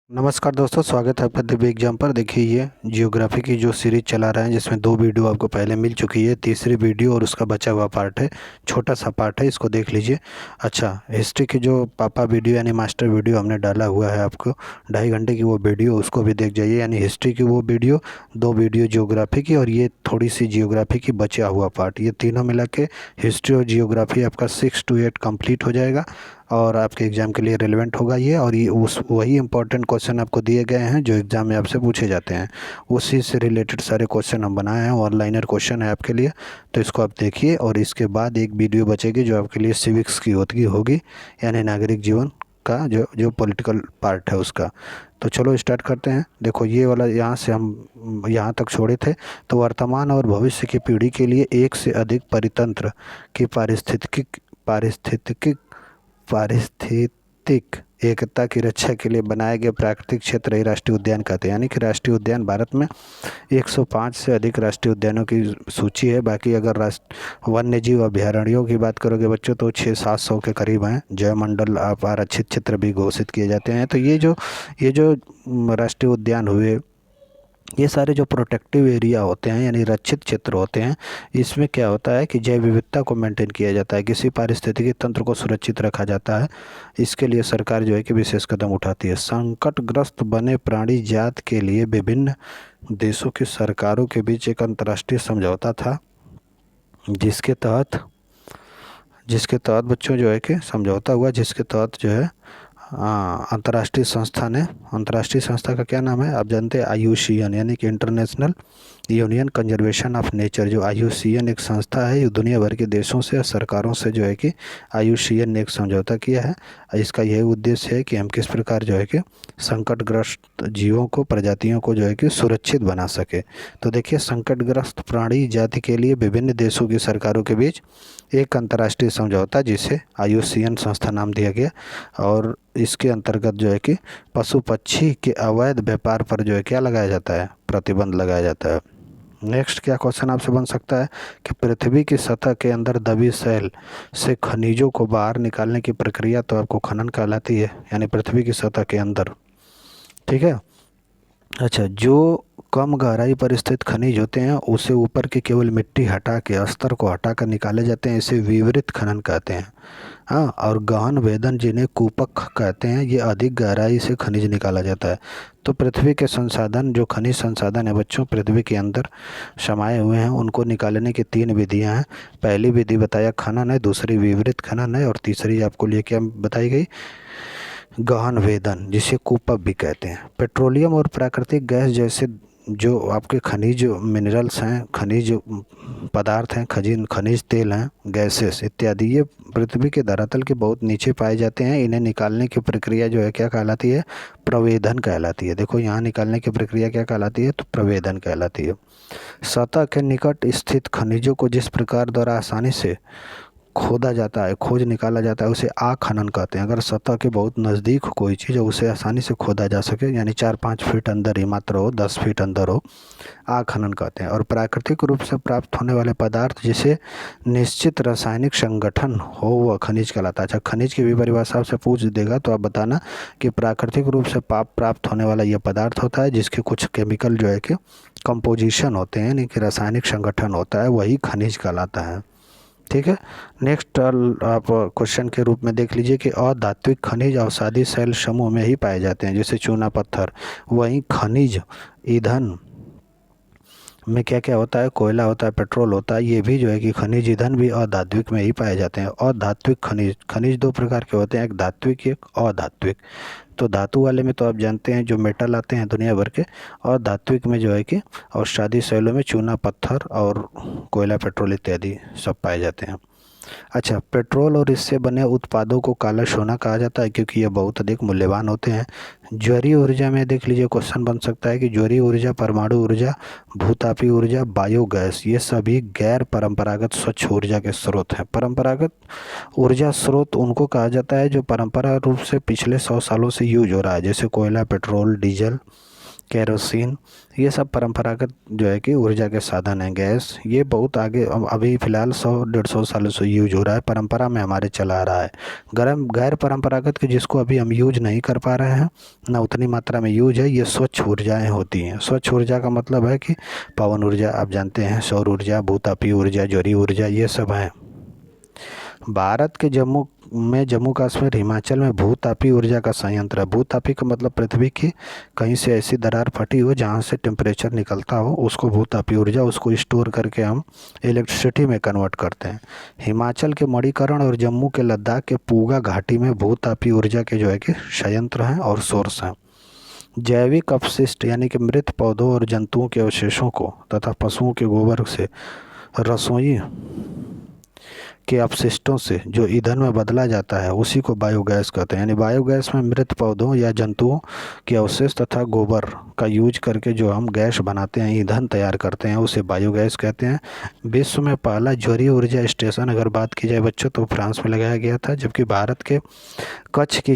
नमस्कार दोस्तों, स्वागत है आपका दिव्य एग्जाम पर। देखिए, ये जियोग्राफी की जो सीरीज चला रहा है जिसमें 2 वीडियो आपको पहले मिल चुकी है। तीसरी वीडियो और उसका बचा हुआ पार्ट है, छोटा सा पार्ट है, इसको देख लीजिए। अच्छा, हिस्ट्री की जो पापा वीडियो यानी मास्टर वीडियो हमने डाला हुआ है आपको 2.5 घंटे की, वो वीडियो उसको भी देख जाइए। यानी हिस्ट्री की वो वीडियो, 2 वीडियो जियोग्राफी की, और ये थोड़ी सी जियोग्राफी की बचा हुआ पार्ट, ये तीनों मिला के हिस्ट्री और जियोग्राफी आपका 6 to 8 कंप्लीट हो जाएगा और आपके एग्ज़ाम के लिए रेलेवेंट होगा ये। और ये उस वही इंपॉर्टेंट क्वेश्चन आपको दिए गए हैं जो एग्ज़ाम में आपसे पूछे जाते हैं, उसी से रिलेटेड सारे क्वेश्चन हम बनाए हैं। ऑनलाइनर क्वेश्चन है आपके लिए, तो इसको आप देखिए। और इसके बाद एक वीडियो बचेगी जो आपके लिए सिविक्स की होगी, यानी नागरिक जीवन का जो जो पॉलिटिकल पार्ट है उसका। तो चलो स्टार्ट करते हैं। देखो, ये वाला यहाँ से हम यहाँ तक छोड़े थे। तो वर्तमान और भविष्य की पीढ़ी के लिए एक से अधिक परितंत्र की पारिस्थितिक एकता की रक्षा के लिए बनाए गए प्राकृतिक क्षेत्र ही राष्ट्रीय उद्यान कहते हैं। यानी कि राष्ट्रीय उद्यान, भारत में 105 से अधिक राष्ट्रीय उद्यानों की सूची है। बाकी अगर राष्ट्र वन्य जीव अभयारण्यों की बात करोगे बच्चों, तो 600-700 के करीब हैं। जैवमंडल आरक्षित क्षेत्र भी घोषित किए जाते हैं। तो ये जो राष्ट्रीय उद्यान हुए, ये सारे जो प्रोटेक्टिव एरिया होते हैं यानी रक्षित क्षेत्र होते हैं, इसमें क्या होता है कि जैव विविधता को मेंटेन किया जाता है, किसी पारिस्थितिकी तंत्र को सुरक्षित रखा जाता है। इसके लिए सरकार जो है कि विशेष कदम उठाती है। संकटग्रस्त बने प्राणी जात के लिए विभिन्न देशों की सरकारों के बीच एक अंतर्राष्ट्रीय समझौता था, जिसके तहत बच्चों जो है कि समझौता हुआ, जिसके तहत जो है अंतर्राष्ट्रीय संस्था का क्या नाम है आप जानते हैं? IUCN, यानी कि international union conservation of nature. जो IUCN एक संस्था है, ये दुनिया भर के देशों से और सरकारों से जो है कि IUCN ने एक समझौता किया है। इसका यही उद्देश्य है कि हम किस प्रकार जो है कि संकटग्रस्त जीवों को, प्रजातियों को जो है कि सुरक्षित बना सके। तो देखिए, संकटग्रस्त प्राणी जाति के लिए विभिन्न देशों की सरकारों के बीच एक अंतर्राष्ट्रीय समझौता, जिसे IUCN संस्था नाम दिया गया, और इसके अंतर्गत जो है कि पशु पक्षी के अवैध व्यापार पर जो है क्या लगाया जाता है? प्रतिबंध लगाया जाता है। नेक्स्ट क्या क्वेश्चन आपसे बन सकता है कि पृथ्वी की सतह के अंदर दबी शैल से खनिजों को बाहर निकालने की प्रक्रिया तो आपको खनन कहलाती है, यानी पृथ्वी की सतह के अंदर। ठीक है। अच्छा, जो कम गहराई पर स्थित खनिज होते हैं उसे ऊपर की केवल मिट्टी हटा के, स्तर को हटा कर निकाले जाते हैं, इसे विवरित खनन कहते हैं। हाँ, और गहन वेदन, जिन्हें कूपक कहते हैं, ये अधिक गहराई से खनिज निकाला जाता है। तो पृथ्वी के संसाधन, जो खनिज संसाधन है बच्चों पृथ्वी के अंदर समाये हुए हैं, उनको निकालने की 3 विधियां हैं। पहली विधि बताया खनन है, दूसरी विवरित खनन है, और तीसरी आपको लिए क्या बताई गई? गहन वेदन, जिसे कूपक भी कहते हैं। पेट्रोलियम और प्राकृतिक गैस जैसे जो आपके खनिज मिनरल्स हैं, खनिज पदार्थ हैं, खनिज तेल हैं, गैसेस इत्यादि, ये पृथ्वी के धरातल के बहुत नीचे पाए जाते हैं। इन्हें निकालने की प्रक्रिया जो है क्या कहलाती है? प्रवेदन कहलाती है। देखो, यहाँ निकालने की प्रक्रिया क्या कहलाती है? तो प्रवेदन कहलाती है। सतह के निकट स्थित खनिजों को जिस प्रकार द्वारा आसानी से खोदा जाता है, खोज निकाला जाता है, उसे आखनन कहते हैं। अगर सतह के बहुत नज़दीक कोई चीज़ है, उसे आसानी से खोदा जा सके, यानी 4-5 फीट अंदर ही मात्र हो, 10 फीट अंदर हो, आखनन कहते हैं। और प्राकृतिक रूप से प्राप्त होने वाले पदार्थ जिसे निश्चित रासायनिक संगठन हो, वह खनिज कहलाता है। अच्छा, खनिज की भी परिभाषा आपसे पूछ देगा तो आप बताना कि प्राकृतिक रूप से प्राप्त होने वाला यह पदार्थ होता है जिसके कुछ केमिकल जो है कि कंपोजिशन होते हैं, यानी कि रासायनिक संगठन होता है, वही खनिज कहलाता है। ठीक है। नेक्स्ट आप क्वेश्चन के रूप में देख लीजिए कि अधात्विक खनिज अवसादी शैल समूह में ही पाए जाते हैं, जैसे चूना पत्थर। वहीं खनिज ईंधन में क्या क्या होता है? कोयला होता है, पेट्रोल होता है, ये भी जो है कि खनिज ईंधन भी अधात्विक में ही पाए जाते हैं। अधात्विक खनिज 2 प्रकार के होते हैं, एक धात्विक, एक अधात्विक। तो धातु वाले में तो आप जानते हैं जो मेटल आते हैं दुनिया भर के, और धात्विक में जो है कि अवसादी शैलों में चूना पत्थर और कोयला, पेट्रोल इत्यादि सब पाए जाते हैं। अच्छा, पेट्रोल और इससे बने उत्पादों को काला सोना कहा जाता है क्योंकि ये बहुत अधिक मूल्यवान होते हैं। ज्वरीय ऊर्जा में देख लीजिए, क्वेश्चन बन सकता है कि ज्वरीय ऊर्जा, परमाणु ऊर्जा, भूतापी ऊर्जा, बायोगैस, ये सभी गैर परंपरागत स्वच्छ ऊर्जा के स्रोत हैं। परंपरागत ऊर्जा स्रोत उनको कहा जाता है जो परंपरा रूप से पिछले 100 सालों से यूज हो रहा है, जैसे कोयला, पेट्रोल, डीजल, केरोसिन, ये सब परंपरागत जो है कि ऊर्जा के साधन हैं। गैस ये बहुत आगे अभी फ़िलहाल 100-150 सालों से यूज हो रहा है, परंपरा में हमारे चला आ रहा है। गैर परंपरागत के जिसको अभी हम यूज नहीं कर पा रहे हैं, ना उतनी मात्रा में यूज है, ये स्वच्छ ऊर्जाएं होती हैं। स्वच्छ ऊर्जा का मतलब है कि पवन ऊर्जा आप जानते हैं, सौर ऊर्जा, भूतापीय ऊर्जा, ज्वारीय ऊर्जा, ये सब हैं। भारत के जम्मू कश्मीर हिमाचल में भूतापीय ऊर्जा का संयंत्र है। भूतापीय का मतलब पृथ्वी की कहीं से ऐसी दरार फटी हो जहाँ से टेम्परेचर निकलता हो, उसको भूतापीय ऊर्जा, उसको स्टोर करके हम इलेक्ट्रिसिटी में कन्वर्ट करते हैं। हिमाचल के मणिकरण और जम्मू के लद्दाख के पूगा घाटी में भूतापीय ऊर्जा के जो है कि संयंत्र हैं और सोर्स हैं। जैविक अपशिष्ट यानी कि मृत पौधों और जंतुओं के अवशेषों को तथा पशुओं के गोबर से, रसोई के अपशिष्टों से जो ईंधन में बदला जाता है उसी को बायोगैस कहते हैं। यानी बायोगैस में मृत पौधों या जंतुओं के अवशेष तथा गोबर का यूज करके जो हम गैस बनाते हैं, ईंधन तैयार करते हैं, उसे बायोगैस कहते हैं। विश्व में पहला ज्वारीय ऊर्जा स्टेशन अगर बात की जाए बच्चों तो फ्रांस में लगाया गया था, जबकि भारत के कच्छ की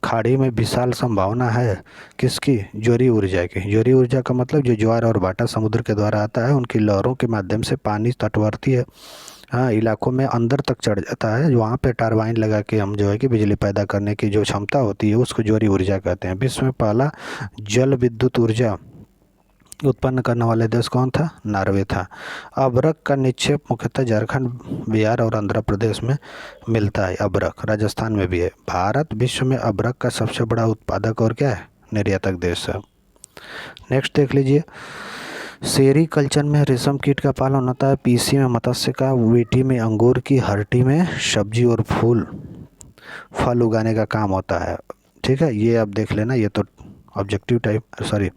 खाड़ी में विशाल संभावना है किसकी? ज्वारीय ऊर्जा की। ज्वारीय ऊर्जा का मतलब जो ज्वार और भाटा समुद्र के द्वारा आता है, उनकी लहरों के माध्यम से पानी तटवर्ती इलाकों में अंदर तक चढ़ जाता है, वहाँ पे टरबाइन लगा के हम जो है कि बिजली पैदा करने की जो क्षमता होती है उसको ज्वारीय ऊर्जा कहते हैं। विश्व में पहला जल विद्युत ऊर्जा उत्पन्न करने वाले देश कौन था? नॉर्वे था। अभ्रक का निक्षेप मुख्यतः झारखंड, बिहार और आंध्र प्रदेश में मिलता है। अभ्रक राजस्थान में भी है। भारत विश्व में अभ्रक का सबसे बड़ा उत्पादक और क्या है? निर्यातक देश है। नेक्स्ट देख लीजिए, सेरीकल्चर में रेशम कीट का पालन होता है। पीसी में मत्स्य का, वीटी में अंगूर की, हर्टी में सब्जी और फल उगाने का काम होता है। ठीक है, ये आप देख लेना, ये तो objective type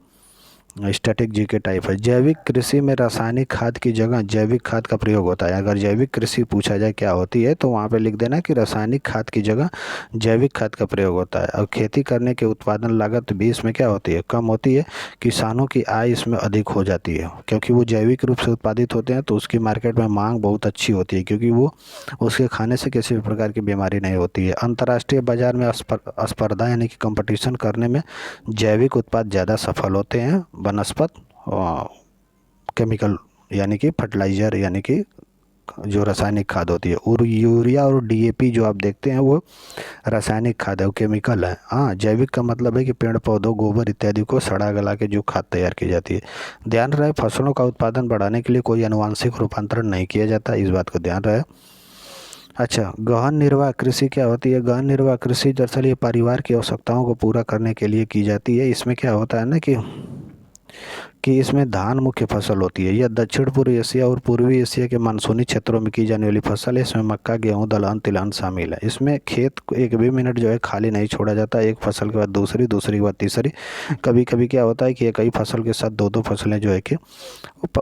static GK type है। जैविक कृषि में रासायनिक खाद की जगह जैविक खाद का प्रयोग होता है। अगर जैविक कृषि पूछा जाए क्या होती है तो वहाँ पे लिख देना कि रासायनिक खाद की जगह जैविक खाद का प्रयोग होता है। और खेती करने के उत्पादन लागत भी इसमें क्या होती है? कम होती है। किसानों की आय इसमें अधिक हो जाती है, क्योंकि वो जैविक रूप से उत्पादित होते हैं तो उसकी मार्केट में मांग बहुत अच्छी होती है, क्योंकि वो उसके खाने से किसी भी प्रकार की बीमारी नहीं होती है। अंतर्राष्ट्रीय बाजार में स्पर्धा यानी कि कंपटीशन करने में जैविक उत्पाद ज़्यादा सफल होते हैं। वनस्पत केमिकल यानी कि फर्टिलाइज़र यानी कि जो रासायनिक खाद होती है, और यूरिया और डीएपी जो आप देखते हैं वो रासायनिक खाद है, वो केमिकल है। हाँ, जैविक का मतलब है कि पेड़ पौधों, गोबर इत्यादि को सड़ा गला के जो खाद तैयार की जाती है। ध्यान रहे, फसलों का उत्पादन बढ़ाने के लिए कोई आनुवांशिक रूपांतरण नहीं किया जाता, इस बात को ध्यान रहे। अच्छा, गहन निर्वाह कृषि क्या होती है? गहन निर्वाह कृषि दरअसल ये परिवार की आवश्यकताओं को पूरा करने के लिए की जाती है। इसमें क्या होता है ना कि इसमें धान मुख्य फसल होती है। यह दक्षिण पूर्व एशिया और पूर्वी एशिया के मानसूनी क्षेत्रों में की जाने वाली फसल है। इसमें मक्का, गेहूं, दलहन, तिलहन शामिल है। इसमें खेत को एक भी मिनट जो है खाली नहीं छोड़ा जाता। एक फसल के बाद दूसरी, दूसरी के बाद तीसरी, कभी कभी क्या होता है कि एक ही फसल के साथ दो दो फसलें जो है कि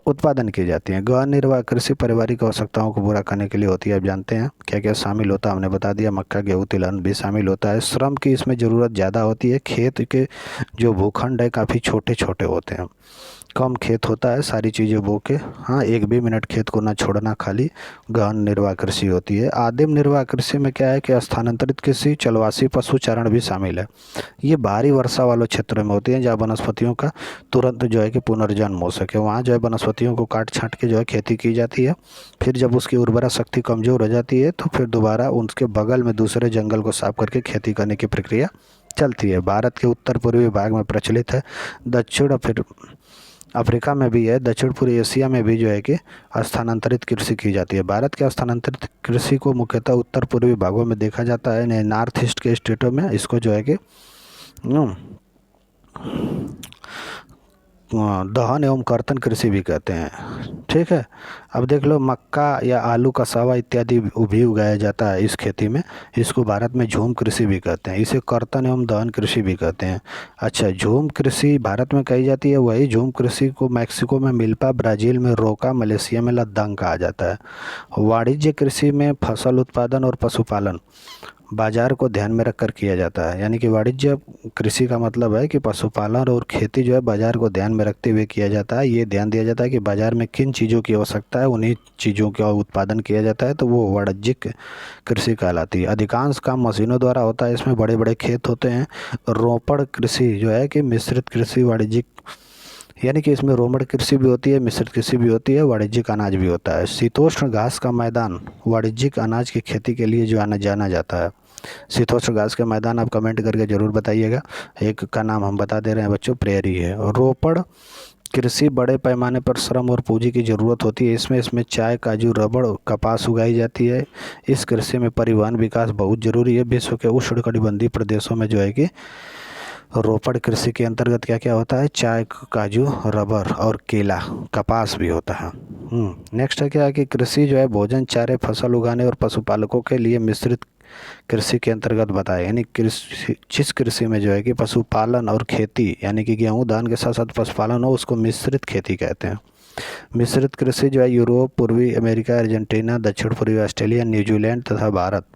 उत्पादन की जाती हैं। गहन निर्वाह कृषि पारिवारिक आवश्यकताओं को पूरा करने के लिए होती है। आप जानते हैं क्या क्या शामिल होता है, हमने बता दिया, मक्का, गेहूं, तिलहन भी शामिल होता है। श्रम की इसमें ज़रूरत ज़्यादा होती है। खेत के जो भूखंड है काफ़ी छोटे छोटे होते हैं, कम खेत होता है, सारी चीज़ें बो के, हाँ, एक भी मिनट खेत को ना छोड़ना खाली गहन निर्वाह कृषि होती है। आदिम निर्वाह कृषि में क्या है कि स्थानांतरित कृषि, चलवासी पशु चारण भी शामिल है। ये भारी वर्षा वाले क्षेत्रों में होती है जहाँ वनस्पतियों का तुरंत जो है कि पुनर्जन्म हो सके। वहाँ जो है वनस्पतियों को काट छाँट के जो है खेती की जाती है। फिर जब उसकी उर्वरा शक्ति कमज़ोर हो जाती है तो फिर दोबारा उसके बगल में दूसरे जंगल को साफ करके खेती करने की प्रक्रिया चलती है। भारत के उत्तर पूर्वी भाग में प्रचलित है। दक्षिण फिर अफ्रीका में भी है। दक्षिण पूर्व एशिया में भी जो है कि स्थानांतरित कृषि की जाती है। भारत के स्थानांतरित कृषि को मुख्यतः उत्तर पूर्वी भागों में देखा जाता है। नॉर्थ ईस्ट के स्टेटों में इसको जो है कि दहन एवं कर्तन कृषि भी कहते हैं। ठीक है, अब देख लो, मक्का या आलू का सावा इत्यादि भी उगाया जाता है इस खेती में। इसको भारत में झूम कृषि भी कहते हैं। इसे कर्तन एवं दहन कृषि भी कहते हैं। अच्छा, झूम कृषि भारत में कही जाती है। वही झूम कृषि को मैक्सिको में मिल्पा, ब्राज़ील में रोका, मलेशिया में लद्दांग कहा जाता है। वाणिज्य कृषि में फसल उत्पादन और पशुपालन बाजार को ध्यान में रखकर किया जाता है। यानी कि वाणिज्य कृषि का मतलब है कि पशुपालन और खेती जो है बाजार को ध्यान में रखते हुए किया जाता है। ये ध्यान दिया जाता है कि बाजार में किन चीज़ों की आवश्यकता है, उन्हीं चीज़ों का उत्पादन किया जाता है, तो वो वाणिज्यिक कृषि कहलाती है। अधिकांश काम मशीनों द्वारा होता है, इसमें बड़े बड़े खेत होते हैं। रोपड़ कृषि जो है कि मिश्रित कृषि वाणिज्यिक, यानी कि इसमें रोमड़ कृषि भी होती है, मिश्रित कृषि भी होती है, वाणिज्यिक अनाज भी होता है। शीतोष्ण घास का मैदान वाणिज्यिक अनाज की खेती के लिए जो जाना जाता है। शीतोष्ण घास के मैदान आप कमेंट करके ज़रूर बताइएगा। एक का नाम हम बता दे रहे हैं बच्चों, प्रेयरी है। और रोपड़ कृषि बड़े पैमाने पर श्रम और पूंजी की ज़रूरत होती है। इसमें चाय, काजू, रबड़, कपास उगाई जाती है। इस कृषि में परिवहन विकास बहुत ज़रूरी है। विश्व के उष्णकटिबंधीय प्रदेशों में जो है कि रोपड़ कृषि के अंतर्गत क्या क्या होता है, चाय, काजू, रबर और केला, कपास भी होता है। नेक्स्ट है क्या है कि कृषि जो है भोजन, चारे, फसल उगाने और पशुपालकों के लिए मिश्रित कृषि के अंतर्गत बताए। यानी कृषि, जिस कृषि में जो है कि पशुपालन और खेती, यानी कि गेहूँ धान के साथ साथ पशुपालन हो, उसको मिश्रित खेती कहते हैं। मिश्रित कृषि जो है यूरोप, पूर्वी अमेरिका, अर्जेंटीना, दक्षिण पूर्वी ऑस्ट्रेलिया, न्यूजीलैंड तथा भारत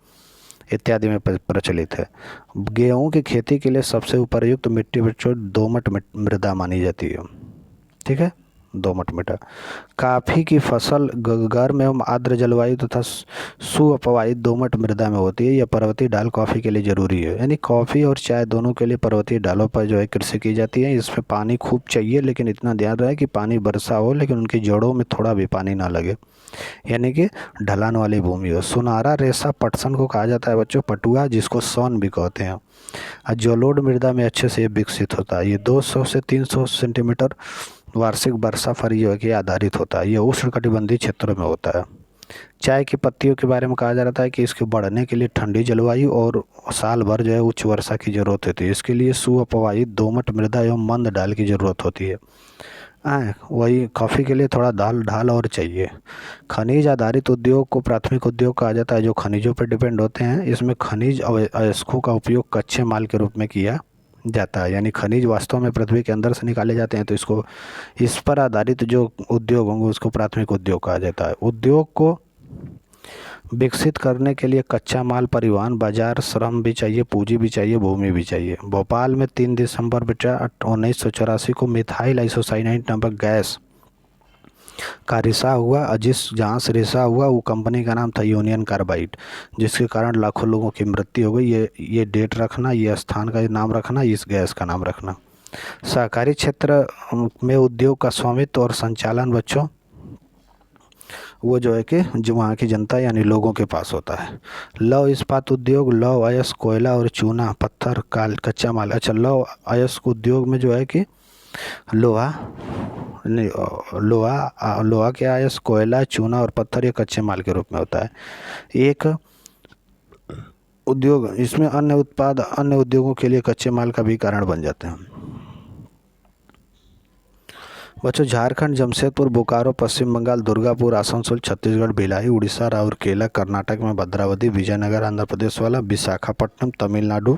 इत्यादि में प्रचलित है। गेहूं की खेती के लिए सबसे उपयुक्त मिट्टी बच्चों दोमट मृदा मानी जाती है। ठीक है, दोमट मिट्टी। काफ़ी की फसल गर्म एवं आर्द्र जलवायु तथा सुअपवाहित दोमट मृदा में होती है। यह पर्वतीय ढाल कॉफ़ी के लिए ज़रूरी है। यानी कॉफ़ी और चाय दोनों के लिए पर्वतीय ढालों पर जो है कृषि की जाती है। इसमें पानी खूब चाहिए, लेकिन इतना ध्यान रहे कि पानी वर्षा हो लेकिन उनकी जड़ों में थोड़ा भी पानी ना लगे, यानी कि ढलान वाली भूमि हो। सुनहरा रेशा पटसन को कहा जाता है बच्चों, पटुआ, जिसको सौन भी कहते हैं। और जलोढ़ मृदा में अच्छे से विकसित होता है। ये 200 से 300 सेंटीमीटर वार्षिक वर्षा पर जो है कि आधारित होता है। यह उष्णकटिबंधीय क्षेत्रों में होता है। चाय की पत्तियों के बारे में कहा जा रहा है कि इसके बढ़ने के लिए ठंडी जलवायु और साल भर जो है उच्च वर्षा की जरूरत होती है। इसके लिए सुअपवाहित दोमट मृदा एवं मंद ढाल की जरूरत होती है। वही कॉफ़ी के लिए थोड़ा ढाल और चाहिए। खनिज आधारित उद्योग को प्राथमिक उद्योग कहा जाता है, जो खनिजों पर डिपेंड होते हैं। इसमें खनिज अयस्कों का उपयोग कच्चे माल के रूप में किया जाता है। यानी खनिज वास्तव में पृथ्वी के अंदर से निकाले जाते हैं, तो इस पर आधारित जो उद्योग होंगे उसको प्राथमिक उद्योग कहा जाता है। उद्योग को विकसित करने के लिए कच्चा माल, परिवहन, बाजार, श्रम भी चाहिए, पूंजी भी चाहिए, भूमि भी चाहिए। भोपाल में 3 दिसंबर 1984 को मिथाइल आइसोसाइनाइड नामक गैस का रिसाव हुआ। जहाँ से रिसाव हुआ वो कंपनी का नाम था यूनियन कार्बाइड, जिसके कारण लाखों लोगों की मृत्यु हो गई। ये डेट रखना, ये स्थान का नाम रखना, इस गैस का नाम रखना। सहकारी क्षेत्र में उद्योग का स्वामित्व और संचालन बच्चों वो जो है कि जो वहाँ की जनता यानी लोगों के पास होता है। लौह इस्पात उद्योग, लौह अयस्क, कोयला और चूना पत्थर कच्चा माल। अच्छा, लौह अयस्क उद्योग में जो है कि लोहा लोहा के अयस्क, कोयला, चूना और पत्थर ये कच्चे माल के रूप में होता है। एक उद्योग, इसमें अन्य उत्पाद अन्य उद्योगों के लिए कच्चे माल का भी कारण बन जाते हैं। बच्चों, झारखंड, जमशेदपुर, बोकारो, पश्चिम बंगाल, दुर्गापुर, आसनसोल, छत्तीसगढ़, भिलाई, उड़ीसा, राउरकेला, कर्नाटक में भद्रावती, विजयनगर, आंध्र प्रदेश वाला, विशाखापट्टनम, तमिलनाडु,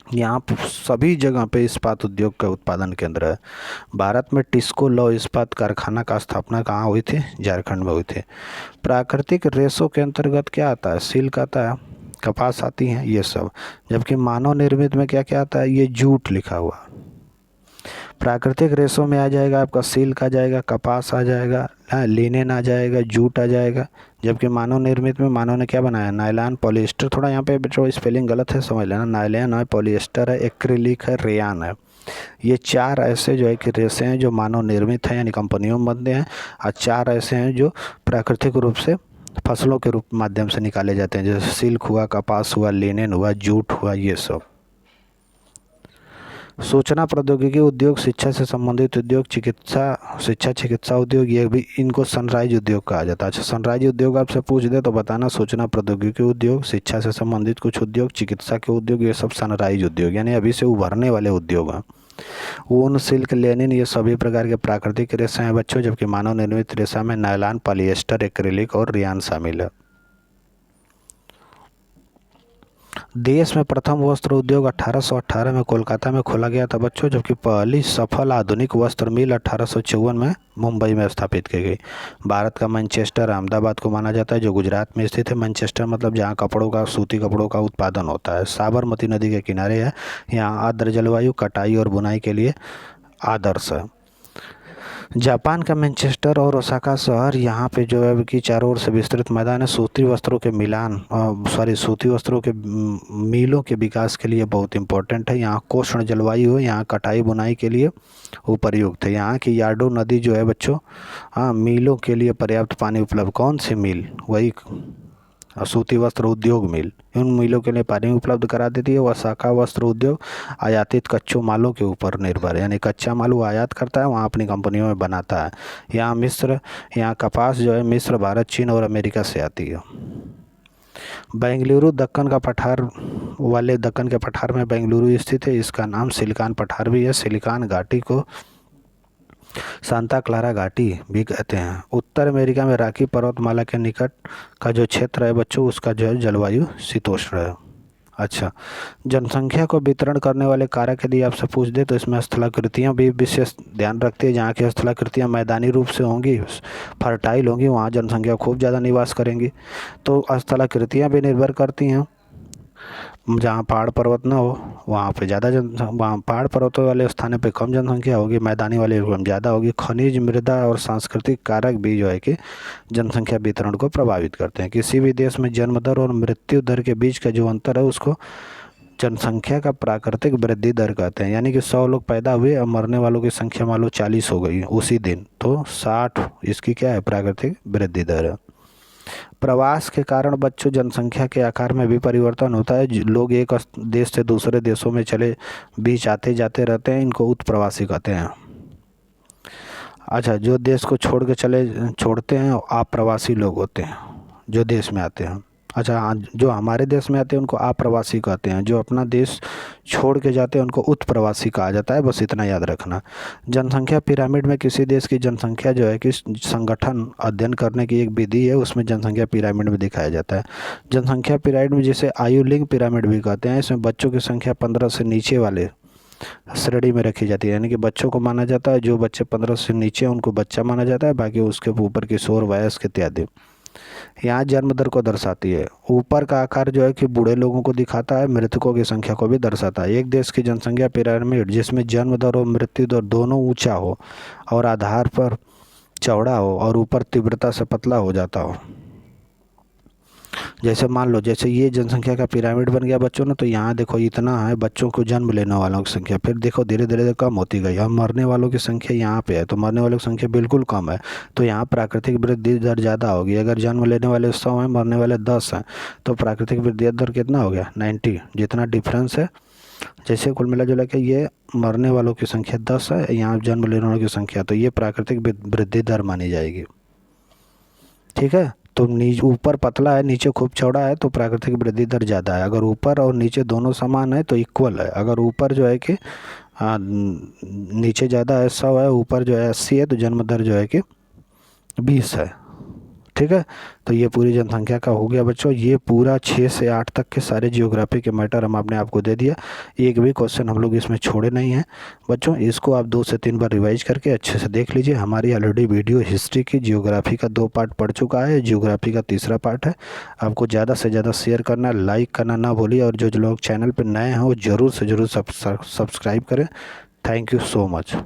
यहाँ सभी जगह पे इस्पात उद्योग का उत्पादन केंद्र है। भारत में टिस्को लौह इस्पात कारखाना का स्थापना कहाँ हुई थी? झारखंड में हुई थी। प्राकृतिक रेशों के अंतर्गत क्या आता है? सिल्क आता है, कपास आती हैं, ये सब। जबकि मानव निर्मित में क्या क्या आता है? ये जूट लिखा हुआ। प्राकृतिक रेशों में आ जाएगा आपका सिल्क आ जाएगा, कपास आ जाएगा, लिनेन आ जाएगा, जूट आ जाएगा। जबकि मानव निर्मित में मानव ने क्या बनाया? Nylon, polyester. थोड़ा यहाँ पे बच्चों स्पेलिंग गलत है, समझ लेना। नायलॉन है, पॉलिएस्टर है, एक्रिलिक है, रेयान है। ये 4 ऐसे जो है कि रेशे हैं जो मानव निर्मित हैं, यानी कंपनियों में बनते हैं। और 4 ऐसे हैं जो प्राकृतिक रूप से फसलों के रूप माध्यम से निकाले जाते हैं, जैसे सिल्क हुआ, कपास हुआ, लिनेन हुआ, जूट हुआ, ये सब। सूचना प्रौद्योगिकी उद्योग, शिक्षा से संबंधित उद्योग, चिकित्सा उद्योग, ये भी इनको सनराइज उद्योग कहा जाता है। अच्छा, सनराइज उद्योग आपसे पूछ दे तो बताना सूचना प्रौद्योगिकी उद्योग, शिक्षा से संबंधित कुछ उद्योग, चिकित्सा के उद्योग, ये सब सनराइज उद्योग यानी अभी से उभरने वाले उद्योग हैं। ऊन, सिल्क, लेनिन ये सभी प्रकार के प्राकृतिक रेशा हैं बच्चों। जबकि मानव निर्मित रेशा में नायलॉन, पॉलिएस्टर, एक्रिलिक और रेयान शामिल है। देश में प्रथम वस्त्र उद्योग 1818 में कोलकाता में खोला गया था बच्चों, जबकि पहली सफल आधुनिक वस्त्र मिल 1854 में मुंबई में स्थापित की गई। भारत का मैनचेस्टर अहमदाबाद को माना जाता है, जो गुजरात में स्थित है। मैनचेस्टर मतलब जहाँ कपड़ों का, सूती कपड़ों का उत्पादन होता है। साबरमती नदी के किनारे है। यहाँ आर्द्र जलवायु कटाई और बुनाई के लिए आदर्श है। जापान का मैनचेस्टर और ओसाका शहर, यहाँ पे जो है कि चारों ओर से विस्तृत मैदान है। सूती वस्त्रों के सूती वस्त्रों के मिलों के विकास के लिए बहुत इंपॉर्टेंट है। यहाँ कोष्ण जलवायु है, यहाँ कटाई बुनाई के लिए उपयुक्त है। यहाँ की यार्डो नदी जो है बच्चों, मिलों के लिए पर्याप्त पानी उपलब्ध। कौन सी मिल? वही सूती वस्त्र उद्योग मिल, उन मिलों के लिए पानी उपलब्ध करा देती है। ओसाका वस्त्र उद्योग आयातित कच्चों मालों के ऊपर निर्भर है, यानी कच्चा माल वो आयात करता है, वहाँ अपनी कंपनियों में बनाता है। यहाँ कपास जो है मिस्र, भारत, चीन और अमेरिका से आती है। बेंगलुरु दक्कन के पठार में बेंगलुरु स्थित है। इसका नाम सिलिकॉन पठार भी है। सिलिकॉन घाटी को सांता क्लारा घाटी भी कहते हैं। उत्तर अमेरिका में रॉकी पर्वतमाला के निकट का जो क्षेत्र है बच्चों, उसका जो है जलवायु शीतोष्ण है। अच्छा, जनसंख्या को वितरण करने वाले कारक यदि आपसे पूछ दे तो इसमें स्थलाकृतियाँ भी विशेष ध्यान रखती है। जहाँ की स्थलाकृतियाँ मैदानी रूप से होंगी, फर्टाइल होंगी, वहाँ जनसंख्या खूब ज़्यादा निवास करेंगी। तो स्थलाकृतियाँ भी निर्भर करती हैं। जहाँ पहाड़ पर्वत ना हो वहाँ पे ज़्यादा वहाँ पहाड़ पर्वतों वाले स्थानों पे कम जनसंख्या होगी, मैदानी वाले में ज़्यादा होगी। खनिज, मृदा और सांस्कृतिक कारक भी जो है कि जनसंख्या वितरण को प्रभावित करते हैं। किसी भी देश में जन्म दर और मृत्यु दर के बीच का जो अंतर है उसको जनसंख्या का प्राकृतिक वृद्धि दर कहते हैं। यानी कि 100 लोग पैदा हुए और मरने वालों की संख्या मान लो 40 हो गई उसी दिन, तो 60 इसकी क्या है? प्राकृतिक वृद्धि दर है। प्रवास के कारण बच्चों जनसंख्या के आकार में भी परिवर्तन होता है। लोग एक देश से दूसरे देशों में बीच आते जाते रहते हैं, इनको उत्प्रवासी कहते हैं। अच्छा, जो देश को छोड़ते हैं आप्रवासी लोग होते हैं, जो देश में आते हैं। अच्छा, जो हमारे देश में आते हैं उनको आप्रवासी कहते हैं। जो अपना देश छोड़ के जाते हैं उनको उत्प्रवासी कहा जाता है। बस इतना याद रखना। जनसंख्या पिरामिड में किसी देश की जनसंख्या जो है कि संगठन अध्ययन करने की एक विधि है, उसमें जनसंख्या पिरामिड में दिखाया जाता है। जनसंख्या पिरामिड में जिसे आयुलिंग पिरामिड भी कहते हैं, इसमें बच्चों की संख्या 15 से नीचे वाले श्रेणी में रखी जाती है। यानी कि बच्चों को माना जाता है, जो बच्चे 15 से नीचे उनको बच्चा माना जाता है, बाकी उसके ऊपर किशोर, वयस्क इत्यादि। यहाँ जन्म दर को दर्शाती है। ऊपर का आकार जो है कि बूढ़े लोगों को दिखाता है, मृतकों की संख्या को भी दर्शाता है। एक देश की जनसंख्या पिरामिड जिसमें जन्म दर और मृत्यु दर दोनों ऊंचा हो और आधार पर चौड़ा हो और ऊपर तीव्रता से पतला हो जाता हो। जैसे मान लो, जैसे ये जनसंख्या का पिरामिड बन गया बच्चों ने, तो यहाँ देखो इतना है बच्चों को जन्म लेने वालों की संख्या, फिर देखो धीरे धीरे कम होती गई। अब मरने वालों की संख्या यहाँ पे है, तो मरने वालों की संख्या बिल्कुल कम है, तो यहाँ प्राकृतिक वृद्धि दर ज़्यादा होगी। अगर जन्म लेने वाले 100 हैं, मरने वाले 10 हैं, तो प्राकृतिक वृद्धि दर कितना हो गया? 90। जितना डिफरेंस है, जैसे कुल मिला जुला के ये मरने वालों की संख्या 10 है, यहाँ जन्म लेने वालों की संख्या, तो ये प्राकृतिक वृद्धि दर मानी जाएगी। ठीक है, तो ऊपर पतला है, नीचे खूब चौड़ा है, तो प्राकृतिक वृद्धि दर ज़्यादा है। अगर ऊपर और नीचे दोनों समान है तो इक्वल है। अगर ऊपर जो है कि नीचे ज़्यादा है 100 है, ऊपर जो है 80 है, तो जन्म दर जो है कि 20 है। ठीक है, तो ये पूरी जनसंख्या का हो गया बच्चों। ये पूरा 6 से 8 तक के सारे जियोग्राफी के मैटर हम आपने आपको दे दिया। एक भी क्वेश्चन हम लोग इसमें छोड़े नहीं हैं बच्चों। इसको आप 2 से 3 बार रिवाइज करके अच्छे से देख लीजिए। हमारी ऑलरेडी वीडियो हिस्ट्री की जियोग्राफी का 2 पार्ट पड़ चुका है, जियोग्राफी का तीसरा पार्ट है। आपको ज़्यादा से ज़्यादा शेयर करना, लाइक करना ना भूलिए, और जो लोग चैनल पर नए हैं वो ज़रूर से ज़रूर सब्सक्राइब करें। Thank you so much.